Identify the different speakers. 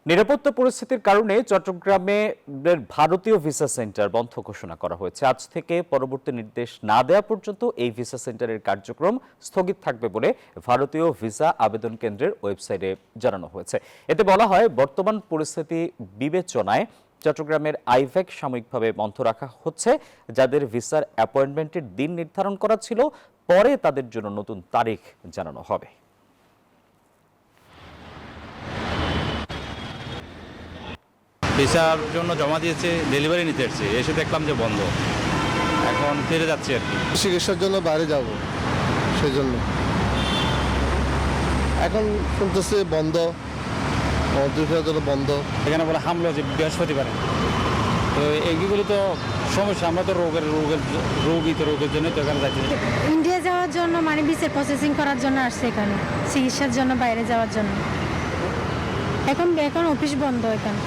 Speaker 1: নিরাপত্তা পরিস্থিতির কারণে চট্টগ্রামে ভারতীয় ভিসা সেন্টার বন্ধ ঘোষণা করা হয়েছে। আজ থেকে পরবর্তী নির্দেশ না দেওয়া পর্যন্ত এই ভিসা সেন্টারের কার্যক্রম স্থগিত থাকবে বলে ভারতীয় ভিসা আবেদন কেন্দ্রের ওয়েবসাইটে জানানো হয়েছে। এতে বলা হয়, বর্তমান পরিস্থিতি বিবেচনায় চট্টগ্রামের আইভ্যাক সাময়িকভাবে বন্ধ রাখা হচ্ছে। যাদের ভিসার অ্যাপয়েন্টমেন্টের দিন নির্ধারণ করা ছিল, পরে তাদের জন্য নতুন তারিখ জানানো হবে।
Speaker 2: ভিসার জন্য জমা দিয়েছে, ডেলিভারি নিতে এসেছি, এসে দেখলাম যে বন্ধ। এখন ফিরে যাচ্ছি আর কি।
Speaker 3: চিকিৎসার জন্য বাইরে যাব, সেই জন্য এখন শুনতেছি বন্ধ, দুইটার জন্য বন্ধ।
Speaker 2: এখানে বলে হামলা হচ্ছে বৃহস্পতিবারে। তো এইগুলো তো সমস্যা, আমরা তো রোগের জন্য তো এখানে যাচ্ছি।
Speaker 4: ইন্ডিয়া যাওয়ার জন্য মানে ভিসা প্রসেসিং করার জন্য আসছে এখানে, চিকিৎসার জন্য বাইরে যাওয়ার জন্য। এখন অফিস বন্ধ এখানে।